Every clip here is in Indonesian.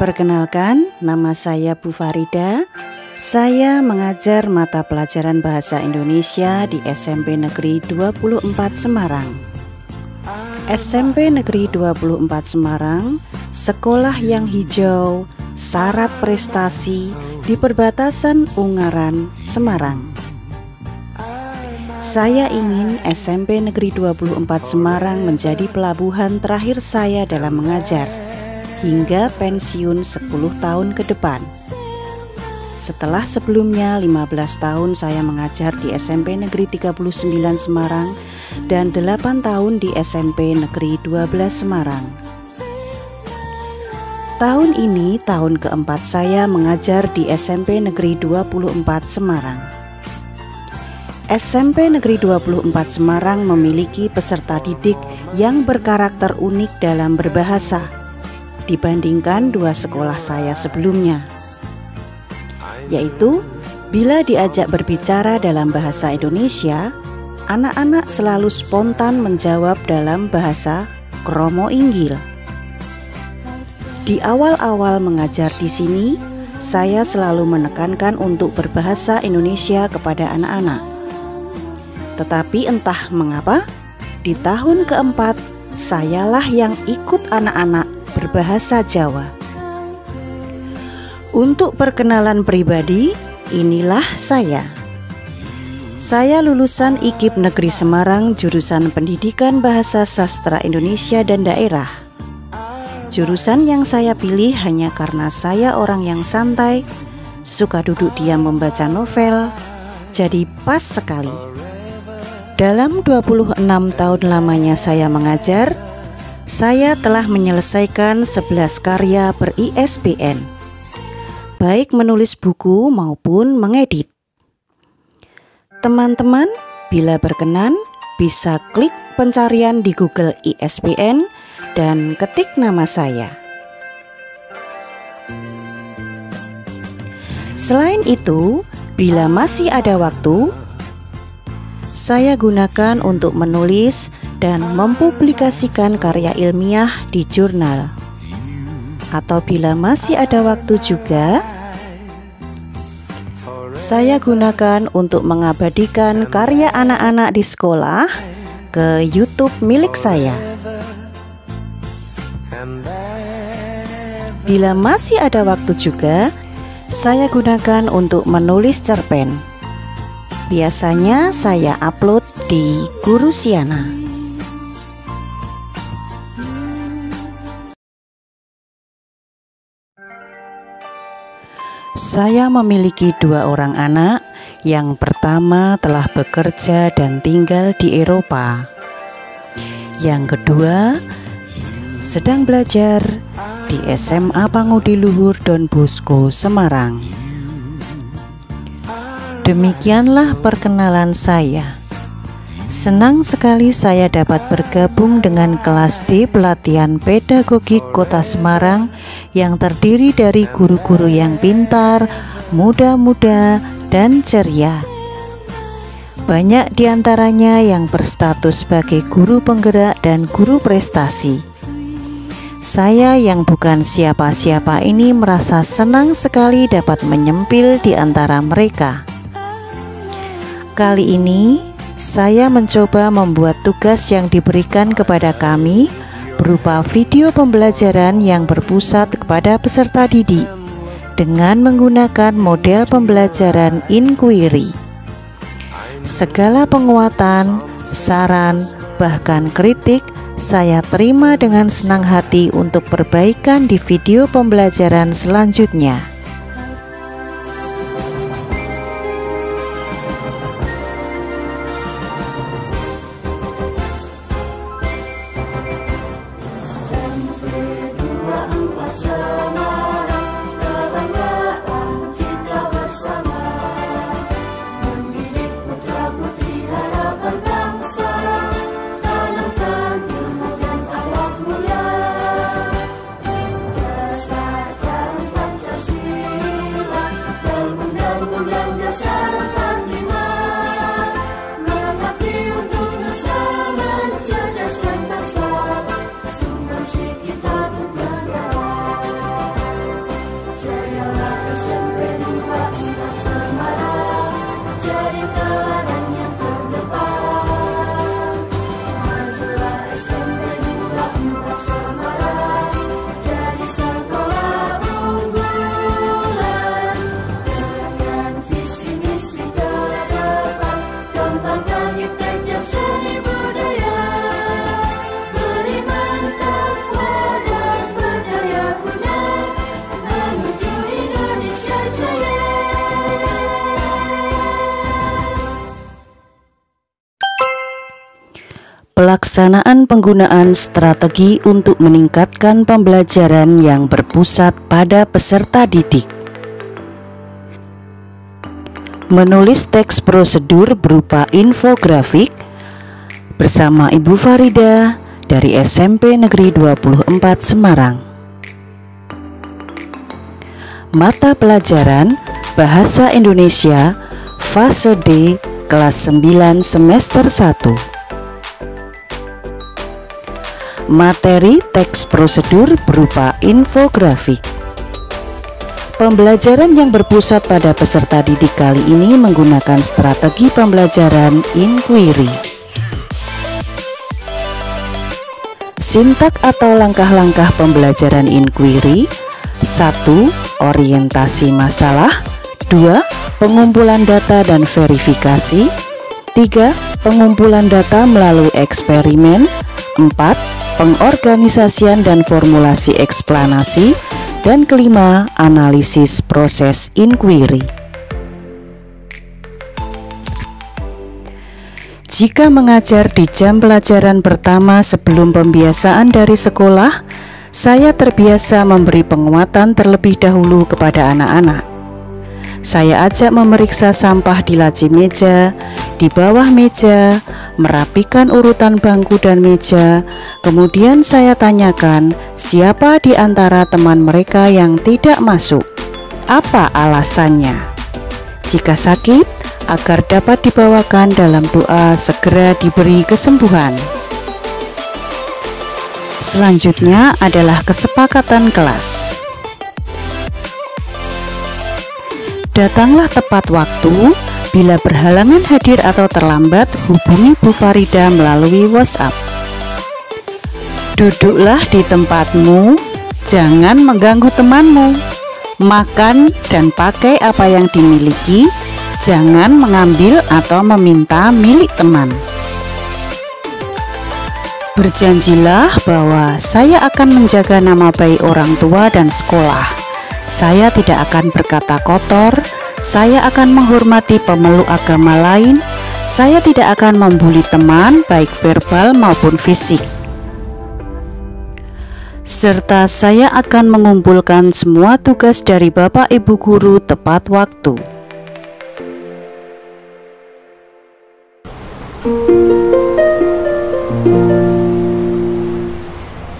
Perkenalkan, nama saya Bu Farida. Saya mengajar mata pelajaran Bahasa Indonesia di SMP Negeri 24 Semarang. SMP Negeri 24 Semarang, sekolah yang hijau, syarat prestasi di perbatasan Ungaran, Semarang. Saya ingin SMP Negeri 24 Semarang menjadi pelabuhan terakhir saya dalam mengajar hingga pensiun 10 tahun ke depan. Setelah sebelumnya 15 tahun saya mengajar di SMP Negeri 39 Semarang dan 8 tahun di SMP Negeri 12 Semarang. Tahun ini tahun keempat saya mengajar di SMP Negeri 24 Semarang. SMP Negeri 24 Semarang memiliki peserta didik yang berkarakter unik dalam berbahasa dibandingkan dua sekolah saya sebelumnya, yaitu bila diajak berbicara dalam bahasa Indonesia, anak-anak selalu spontan menjawab dalam bahasa Kromo Inggil. Di awal-awal mengajar di sini, saya selalu menekankan untuk berbahasa Indonesia kepada anak-anak. Tetapi entah mengapa, di tahun keempat, sayalah yang ikut anak-anak berbahasa Jawa. Untuk perkenalan pribadi, inilah saya. Saya lulusan IKIP Negeri Semarang jurusan Pendidikan Bahasa Sastra Indonesia dan Daerah. Jurusan yang saya pilih hanya karena saya orang yang santai, suka duduk diam membaca novel, jadi pas sekali. Dalam 26 tahun lamanya saya mengajar, saya telah menyelesaikan 11 karya ber-ISBN, baik menulis buku maupun mengedit. Teman-teman, bila berkenan, bisa klik pencarian di Google ISBN dan ketik nama saya. Selain itu, bila masih ada waktu, saya gunakan untuk menulis dan mempublikasikan karya ilmiah di jurnal. Atau bila masih ada waktu juga, saya gunakan untuk mengabadikan karya anak-anak di sekolah ke YouTube milik saya. Bila masih ada waktu juga, saya gunakan untuk menulis cerpen. Biasanya saya upload di Guru Siana. Saya memiliki 2 orang anak. Yang pertama telah bekerja dan tinggal di Eropa. Yang kedua sedang belajar di SMA Pangudiluhur Don Bosco, Semarang. Demikianlah perkenalan saya. Senang sekali saya dapat bergabung dengan kelas D pelatihan pedagogik Kota Semarang yang terdiri dari guru-guru yang pintar, muda-muda, dan ceria. Banyak diantaranya yang berstatus sebagai guru penggerak dan guru prestasi. Saya yang bukan siapa-siapa ini merasa senang sekali dapat menyempil di antara mereka. Kali ini saya mencoba membuat tugas yang diberikan kepada kami berupa video pembelajaran yang berpusat kepada peserta didik dengan menggunakan model pembelajaran inquiry. Segala penguatan, saran, bahkan kritik saya terima dengan senang hati untuk perbaikan di video pembelajaran selanjutnya. Pancasila Pelaksanaan penggunaan strategi untuk meningkatkan pembelajaran yang berpusat pada peserta didik. Menulis teks prosedur berupa infografik bersama Ibu Farida dari SMP Negeri 24 Semarang. Mata pelajaran Bahasa Indonesia Fase D kelas 9 semester 1. Materi teks prosedur berupa infografik. Pembelajaran yang berpusat pada peserta didik kali ini menggunakan strategi pembelajaran inquiry. Sintak atau langkah-langkah pembelajaran inquiry: 1. Orientasi masalah. 2. Pengumpulan data dan verifikasi. 3. Pengumpulan data melalui eksperimen. 4. Pengorganisasian dan formulasi eksplanasi. Dan kelima, analisis proses inquiry. Jika mengajar di jam pelajaran pertama sebelum pembiasaan dari sekolah, saya terbiasa memberi penguatan terlebih dahulu kepada anak-anak. Saya ajak memeriksa sampah di laci meja, di bawah meja, merapikan urutan bangku dan meja. Kemudian saya tanyakan siapa di antara teman mereka yang tidak masuk, apa alasannya. Jika sakit, agar dapat dibawakan dalam doa segera diberi kesembuhan. Selanjutnya adalah kesepakatan kelas. Datanglah tepat waktu. Bila berhalangan hadir atau terlambat, hubungi Bu Farida melalui WhatsApp. Duduklah di tempatmu, jangan mengganggu temanmu. Makan dan pakai apa yang dimiliki, jangan mengambil atau meminta milik teman. Berjanjilah bahwa saya akan menjaga nama baik orang tua dan sekolah. Saya tidak akan berkata kotor, saya akan menghormati pemeluk agama lain, saya tidak akan membuli teman baik verbal maupun fisik. Serta saya akan mengumpulkan semua tugas dari Bapak Ibu guru tepat waktu.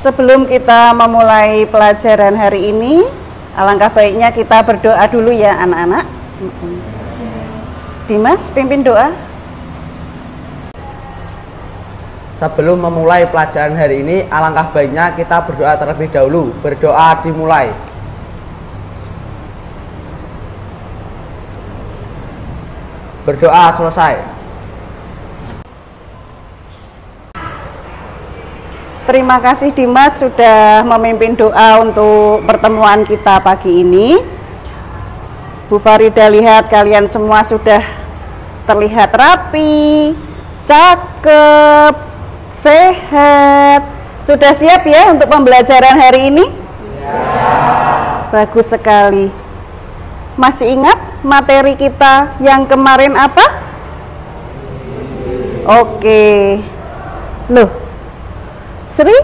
Sebelum kita memulai pelajaran hari ini, alangkah baiknya kita berdoa dulu ya anak-anak. Dimas, pimpin doa. Sebelum memulai pelajaran hari ini, alangkah baiknya kita berdoa terlebih dahulu. Berdoa dimulai. Berdoa selesai. Terima kasih Dimas sudah memimpin doa untuk pertemuan kita pagi ini. Bu Farida lihat kalian semua sudah terlihat rapi, cakep, sehat. Sudah siap ya untuk pembelajaran hari ini? Siap. Bagus sekali. Masih ingat materi kita yang kemarin apa? Oke. Loh, Sri?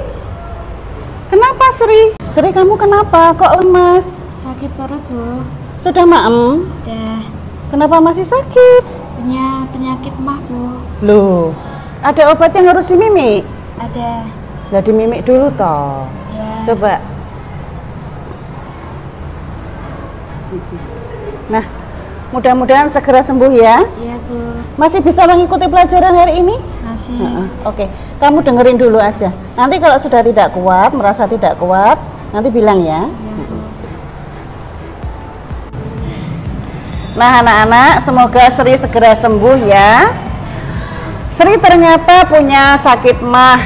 Kenapa Sri? Sri, kamu kenapa? Kok lemas? Sakit perut, Bu. Sudah maem? Sudah. Kenapa masih sakit? Punya penyakit mah, Bu. Loh, ada obat yang harus dimimik? Ada. Lah dimimik dulu toh. Ya. Coba. Nah, mudah-mudahan segera sembuh ya. Iya, Bu. Masih bisa mengikuti pelajaran hari ini? Masih. Oke, kamu dengerin dulu aja. Nanti kalau sudah tidak kuat, merasa tidak kuat, nanti bilang ya. Iya, Bu. Nah anak-anak, semoga Sri segera sembuh ya. Sri ternyata punya sakit mah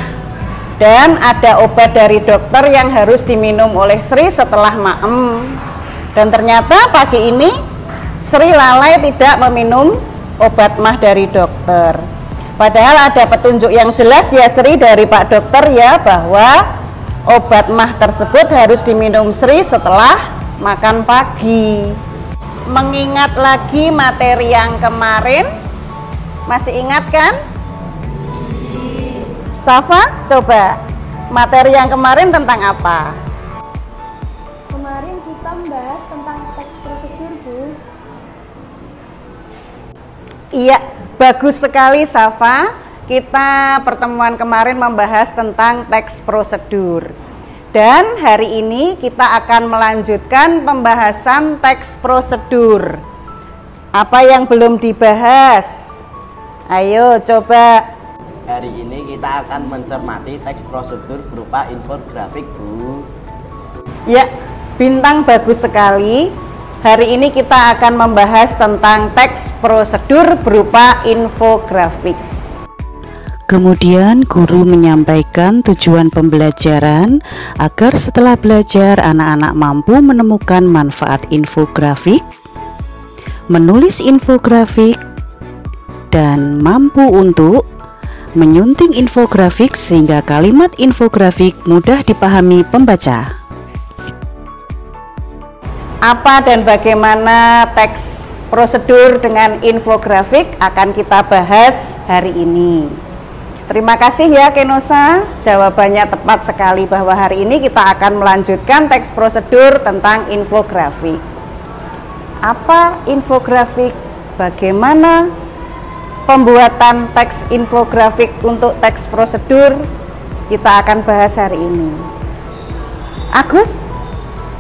dan ada obat dari dokter yang harus diminum oleh Sri setelah maem. Dan ternyata pagi ini Sri lalai tidak meminum obat mah dari dokter. Padahal ada petunjuk yang jelas ya Sri dari Pak Dokter ya, bahwa obat mah tersebut harus diminum Sri setelah makan pagi. Mengingat lagi materi yang kemarin, masih ingat kan? Safa, coba materi yang kemarin tentang apa? Kemarin kita membahas tentang teks prosedur, Bu. Iya, bagus sekali Safa. Kita pertemuan kemarin membahas tentang teks prosedur. Dan hari ini kita akan melanjutkan pembahasan teks prosedur. Apa yang belum dibahas? Ayo coba. Hari ini kita akan mencermati teks prosedur berupa infografik, Bu. Ya, Bintang bagus sekali. Hari ini kita akan membahas tentang teks prosedur berupa infografik. Kemudian guru menyampaikan tujuan pembelajaran agar setelah belajar anak-anak mampu menemukan manfaat infografik, menulis infografik, dan mampu untuk menyunting infografik sehingga kalimat infografik mudah dipahami pembaca. Apa dan bagaimana teks prosedur dengan infografik akan kita bahas hari ini. Terima kasih ya Kenosa, jawabannya tepat sekali bahwa hari ini kita akan melanjutkan teks prosedur tentang infografik. Apa infografik? Bagaimana pembuatan teks infografik untuk teks prosedur? Kita akan bahas hari ini. Agus,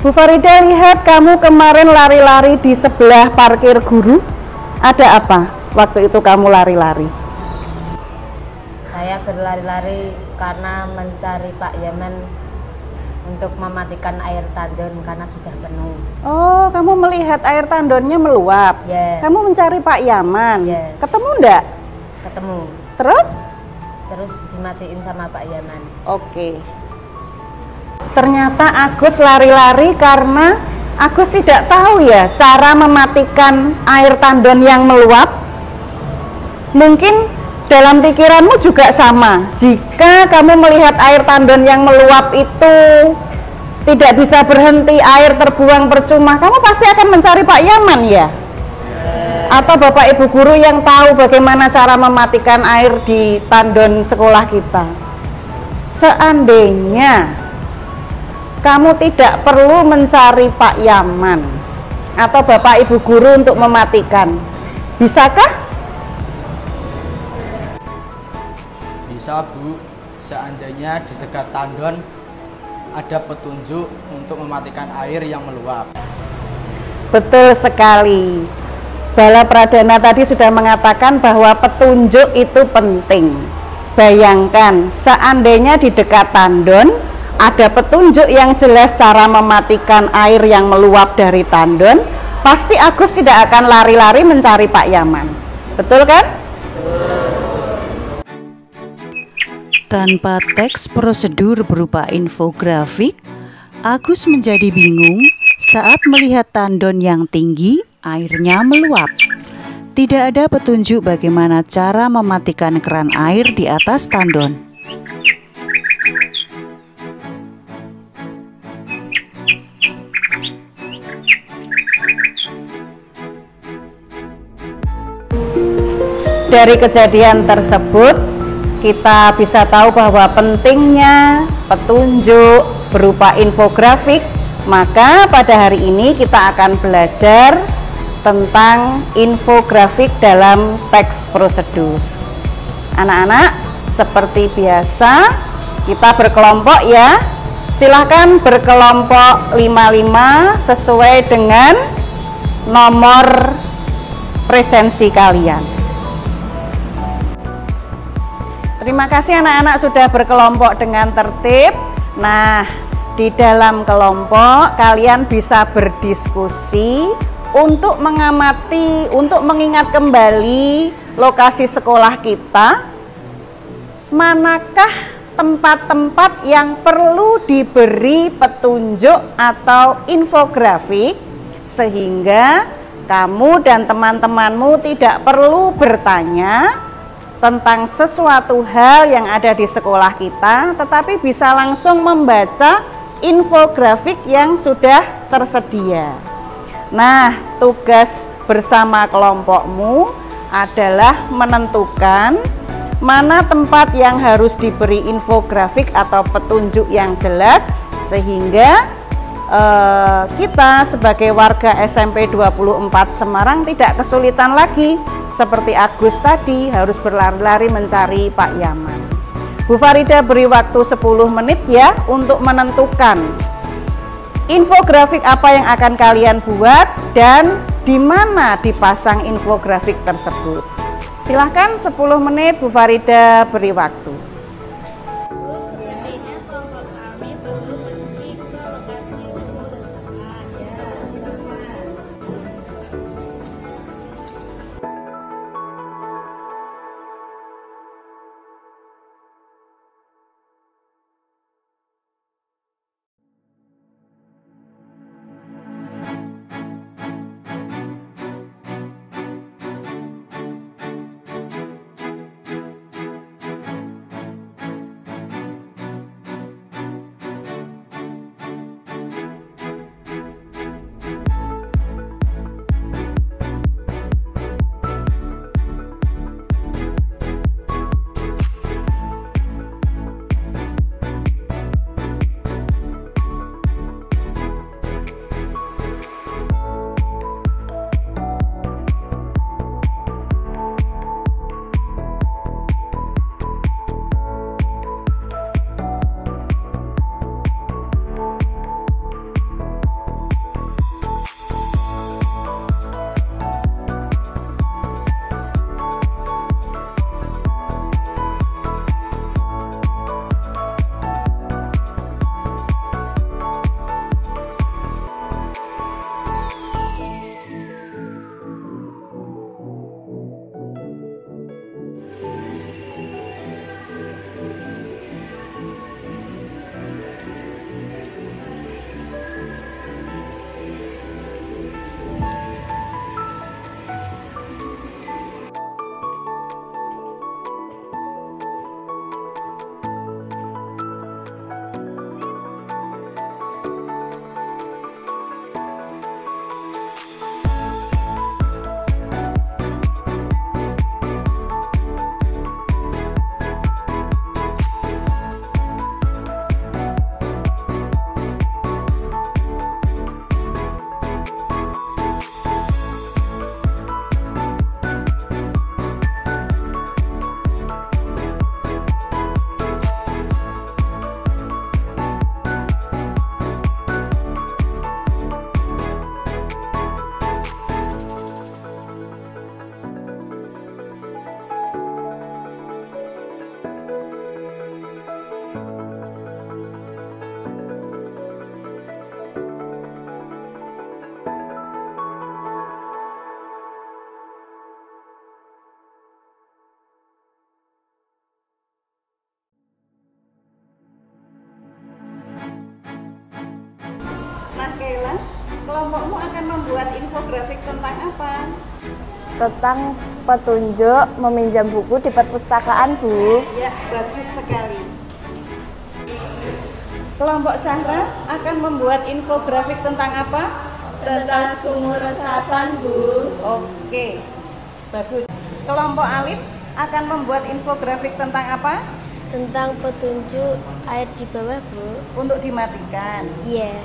Bu Farida, lihat kamu kemarin lari-lari di sebelah parkir guru. Ada apa waktu itu kamu lari-lari? Saya berlari-lari karena mencari Pak Yaman untuk mematikan air tandon karena sudah penuh. Oh, kamu melihat air tandonnya meluap. Ya. Kamu mencari Pak Yaman. Ya. Ketemu enggak? Ketemu. Terus Dimatiin sama Pak Yaman. Oke. Ternyata Agus lari-lari karena Agus tidak tahu ya cara mematikan air tandon yang meluap. Mungkin dalam pikiranmu juga sama. Jika kamu melihat air tandon yang meluap itu tidak bisa berhenti, air terbuang percuma, kamu pasti akan mencari Pak Yaman ya? Atau Bapak Ibu guru yang tahu bagaimana cara mematikan air di tandon sekolah kita. Seandainya kamu tidak perlu mencari Pak Yaman atau Bapak Ibu guru untuk mematikan, bisakah? Bisa, Bu, seandainya di dekat tandon ada petunjuk untuk mematikan air yang meluap. Betul sekali. Bala Pradana tadi sudah mengatakan bahwa petunjuk itu penting. Bayangkan, seandainya di dekat tandon ada petunjuk yang jelas cara mematikan air yang meluap dari tandon, pasti Agus tidak akan lari-lari mencari Pak Yaman. Betul kan? Tanpa teks prosedur berupa infografik, Agus menjadi bingung saat melihat tandon yang tinggi, airnya meluap. Tidak ada petunjuk bagaimana cara mematikan keran air di atas tandon. Dari kejadian tersebut, kita bisa tahu bahwa pentingnya petunjuk berupa infografik. Maka pada hari ini kita akan belajar tentang infografik dalam teks prosedur. Anak-anak, seperti biasa kita berkelompok ya. Silahkan berkelompok 5-5 sesuai dengan nomor presensi kalian. Terima kasih anak-anak sudah berkelompok dengan tertib. Nah, di dalam kelompok kalian bisa berdiskusi untuk mengamati, untuk mengingat kembali lokasi sekolah kita. Manakah tempat-tempat yang perlu diberi petunjuk atau infografik sehingga kamu dan teman-temanmu tidak perlu bertanya tentang sesuatu hal yang ada di sekolah kita, tetapi bisa langsung membaca infografik yang sudah tersedia. Nah, tugas bersama kelompokmu adalah menentukan mana tempat yang harus diberi infografik atau petunjuk yang jelas, sehingga kita sebagai warga SMP 24 Semarang tidak kesulitan lagi seperti Agus tadi harus berlari-lari mencari Pak Yaman. Bu Farida beri waktu 10 menit ya untuk menentukan infografik apa yang akan kalian buat dan di mana dipasang infografik tersebut. Silahkan 10 menit Bu Farida beri waktu. Sepertinya kelompok kami perlu pergi ke lokasi sumur resapan. Ya, silakan. Nah, Kayla, kelompokmu akan membuat infografik tentang apa? Tentang petunjuk meminjam buku di perpustakaan, Bu. Ya, bagus sekali. Kelompok Syahra akan membuat infografik tentang apa? Tentang sumur resapan, Bu. Oke, bagus. Kelompok Alif akan membuat infografik tentang apa? Tentang petunjuk air di bawah, Bu. Untuk dimatikan. Iya.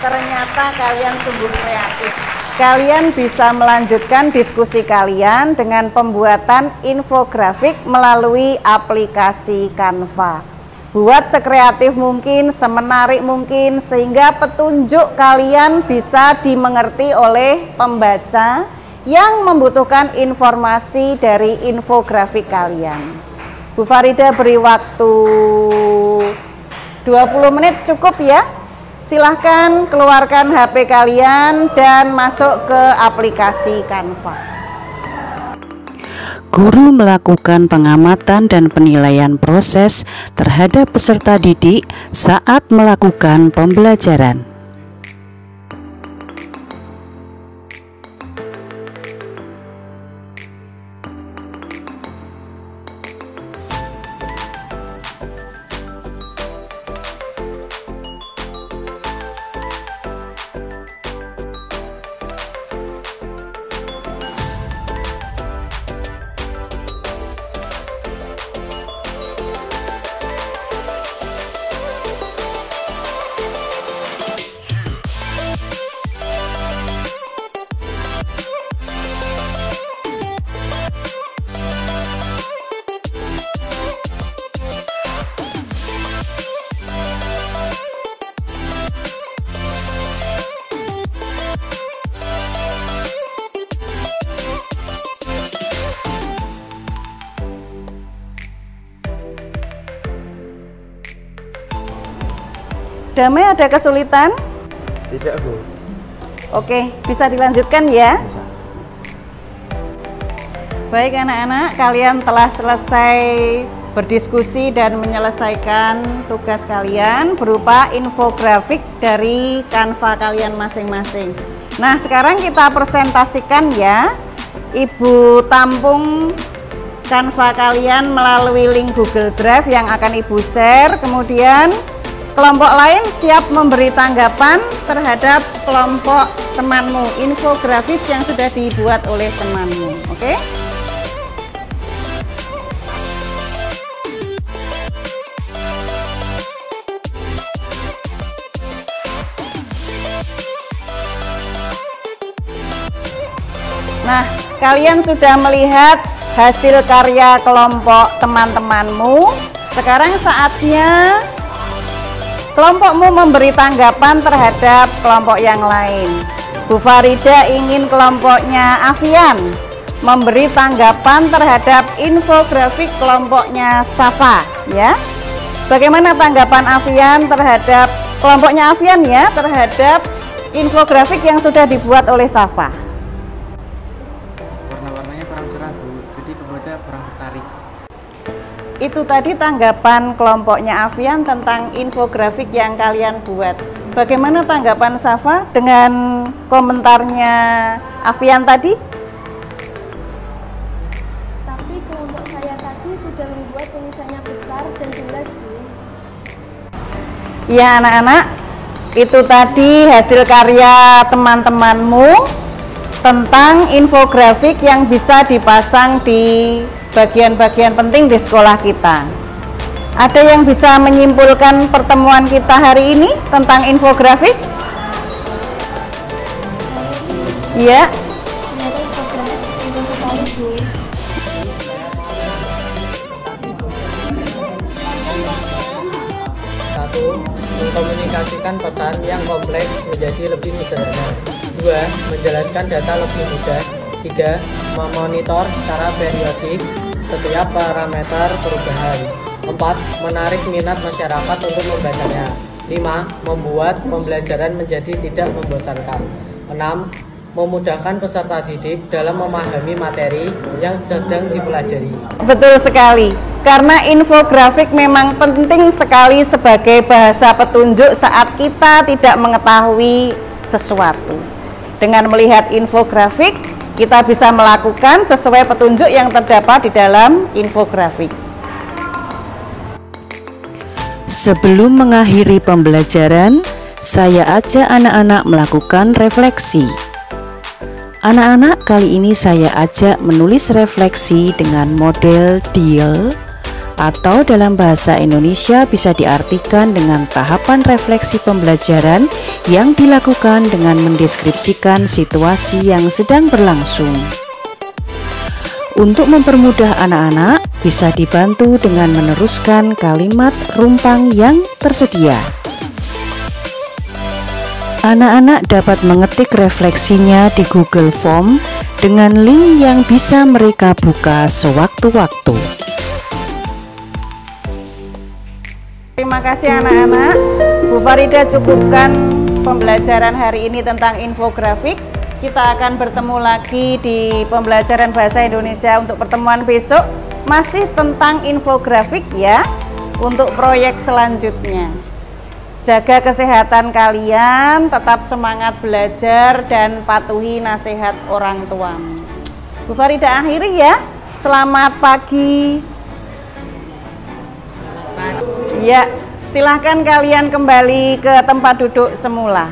Ternyata kalian sungguh kreatif. Kalian bisa melanjutkan diskusi kalian dengan pembuatan infografik melalui aplikasi Canva. Buat sekreatif mungkin, semenarik mungkin, sehingga petunjuk kalian bisa dimengerti oleh pembaca yang membutuhkan informasi dari infografik kalian. Bu Farida beri waktu 20 menit cukup ya. Silahkan keluarkan HP kalian dan masuk ke aplikasi Canva. Guru melakukan pengamatan dan penilaian proses terhadap peserta didik saat melakukan pembelajaran. Damai ada kesulitan? Tidak, Bu. Oke, bisa dilanjutkan ya? Bisa. Baik anak-anak, kalian telah selesai berdiskusi dan menyelesaikan tugas kalian berupa infografik dari Canva kalian masing-masing. Nah, sekarang kita presentasikan ya. Ibu tampung Canva kalian melalui link Google Drive yang akan Ibu share. Kemudian kelompok lain siap memberi tanggapan terhadap kelompok temanmu, infografis yang sudah dibuat oleh temanmu. Oke? Nah, kalian sudah melihat hasil karya kelompok teman-temanmu. Sekarang saatnya kelompokmu memberi tanggapan terhadap kelompok yang lain. Bu Farida ingin kelompoknya Afian memberi tanggapan terhadap infografik kelompoknya Safa, ya. Bagaimana tanggapan Afian terhadap kelompoknya Afian ya terhadap infografik yang sudah dibuat oleh Safa? Warna-warnanya kurang cerah, Bu. Jadi pembaca kurang tertarik. Itu tadi tanggapan kelompoknya Afian tentang infografik yang kalian buat. Bagaimana tanggapan Safa dengan komentarnya Afian tadi? Tapi kelompok saya tadi sudah membuat tulisannya besar dan jelas, Bu. Ya anak-anak, itu tadi hasil karya teman-temanmu tentang infografik yang bisa dipasang di bagian-bagian penting di sekolah kita. Ada yang bisa menyimpulkan pertemuan kita hari ini tentang infografik? Iya. Ternyata infografis penting sekali, Bu. Satu, mengkomunikasikan pesan yang kompleks menjadi lebih sederhana. 2. Menjelaskan data lebih mudah. 3. Memonitor secara periodik setiap parameter perubahan. 4. Menarik minat masyarakat untuk membacanya. 5. Membuat pembelajaran menjadi tidak membosankan. 6. Memudahkan peserta didik dalam memahami materi yang sedang dipelajari. Betul sekali, karena infografik memang penting sekali sebagai bahasa petunjuk saat kita tidak mengetahui sesuatu. Dengan melihat infografik, kita bisa melakukan sesuai petunjuk yang terdapat di dalam infografik. Sebelum mengakhiri pembelajaran, saya ajak anak-anak melakukan refleksi. Anak-anak, kali ini saya ajak menulis refleksi dengan model DIL, atau dalam bahasa Indonesia bisa diartikan dengan tahapan refleksi pembelajaran yang dilakukan dengan mendeskripsikan situasi yang sedang berlangsung. Untuk mempermudah anak-anak, bisa dibantu dengan meneruskan kalimat rumpang yang tersedia. Anak-anak dapat mengetik refleksinya di Google Form dengan link yang bisa mereka buka sewaktu-waktu. Terima kasih anak-anak. Bu Farida cukupkan pembelajaran hari ini tentang infografik. Kita akan bertemu lagi di pembelajaran bahasa Indonesia untuk pertemuan besok. Masih tentang infografik ya, untuk proyek selanjutnya. Jaga kesehatan kalian, tetap semangat belajar dan patuhi nasihat orang tuamu. Bu Farida akhiri ya. Selamat pagi. Ya, silahkan kalian kembali ke tempat duduk semula.